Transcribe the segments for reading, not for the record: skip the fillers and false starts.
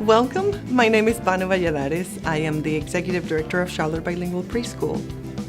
Welcome. My name is Banu Valladares. I am the Executive Director of Charlotte Bilingual Preschool.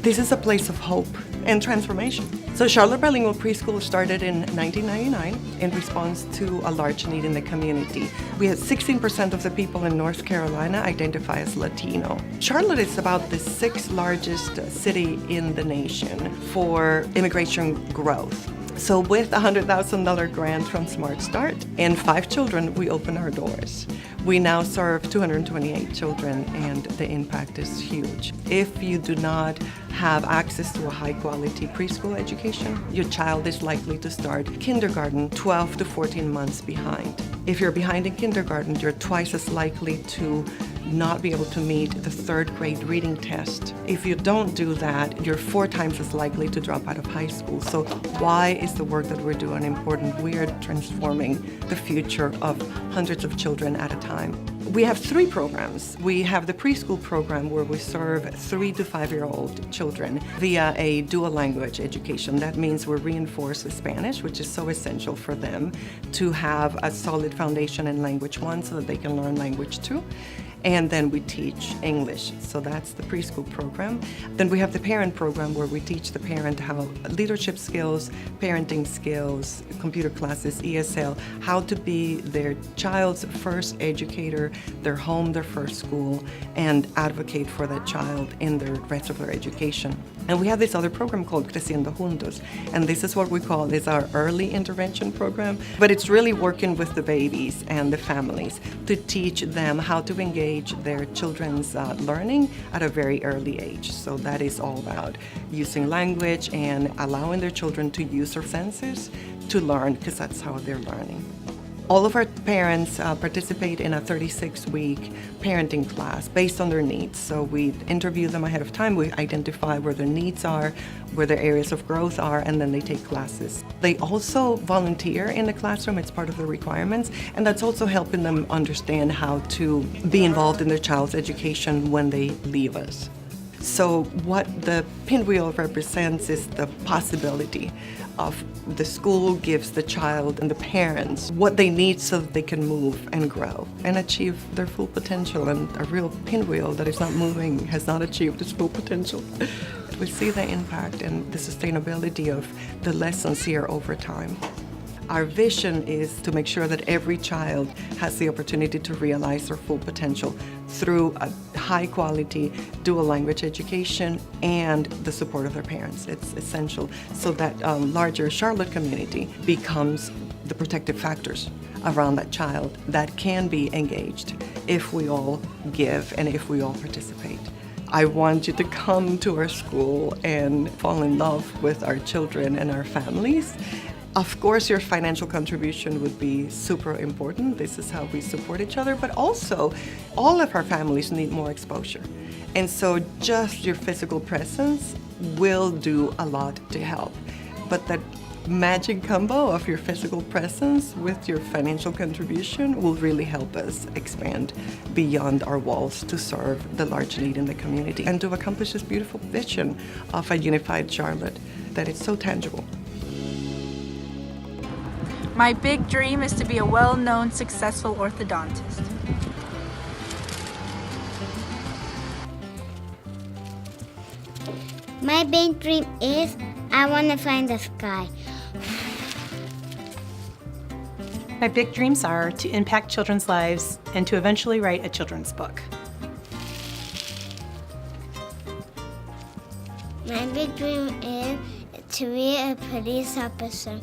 This is a place of hope and transformation. So Charlotte Bilingual Preschool started in 1999 in response to a large need in the community. We had 16% of the people in North Carolina identify as Latino. Charlotte is about the sixth largest city in the nation for immigration growth. So with a $100,000 grant from Smart Start and 5 children, we open our doors. We now serve 228 children, and the impact is huge. If you do not have access to a high-quality preschool education, your child is likely to start kindergarten 12 to 14 months behind. If you're behind in kindergarten, you're twice as likely to not be able to meet the 3rd grade reading test. If you don't do that, you're 4 times as likely to drop out of high school. So why is the work that we're doing important? We are transforming the future of hundreds of children at a time. We have 3 programs. We have the preschool program where we serve 3 to 5-year-old children via a dual language education. That means we reinforce the Spanish, which is so essential for them to have a solid foundation in language 1 so that they can learn language 2. And then we teach English. So that's the preschool program. Then we have the parent program where we teach the parent how leadership skills, parenting skills, computer classes, ESL, how to be their child's first educator, their home, their first school, and advocate for that child in the rest of their education. And we have this other program called Creciendo Juntos. And this is what we call is our early intervention program. But it's really working with the babies and the families to teach them how to engage their children's learning at a very early age. So that is all about using language and allowing their children to use their senses to learn, because that's how they're learning. All of our parents participate in a 36-week parenting class based on their needs. So we interview them ahead of time, we identify where their needs are, where their areas of growth are, and then they take classes. They also volunteer in the classroom, it's part of the requirements, and that's also helping them understand how to be involved in their child's education when they leave us. So what the pinwheel represents is the possibility of the school gives the child and the parents what they need so that they can move and grow and achieve their full potential. And a real pinwheel that is not moving has not achieved its full potential. We see the impact and the sustainability of the lessons here over time. Our vision is to make sure that every child has the opportunity to realize their full potential through a high-quality dual language education and the support of their parents. It's essential so that larger Charlotte community becomes the protective factors around that child that can be engaged if we all give and if we all participate. I want you to come to our school and fall in love with our children and our families. Of course, your financial contribution would be super important. This is how we support each other, but also all of our families need more exposure. And so just your physical presence will do a lot to help. But that magic combo of your physical presence with your financial contribution will really help us expand beyond our walls to serve the large need in the community and to accomplish this beautiful vision of a unified Charlotte that is so tangible. My big dream is to be a well-known, successful orthodontist. My big dream is I want to fly in the sky. My big dreams are to impact children's lives and to eventually write a children's book. My big dream is to be a police officer.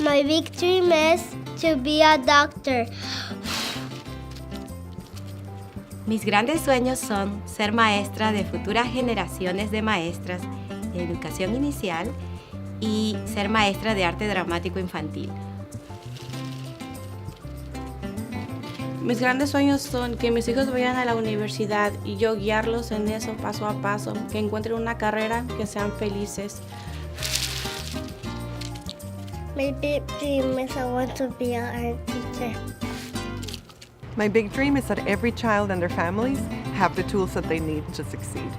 My big dream is to be a doctor. Mis grandes sueños son ser maestra de futuras generaciones de maestras de educación inicial y ser maestra de arte dramático infantil. Mis grandes sueños son que mis hijos vayan a la universidad y yo guiarlos en eso paso a paso, que encuentren una carrera, que sean felices. My big dream is I want to be an art teacher. My big dream is that every child and their families have the tools that they need to succeed.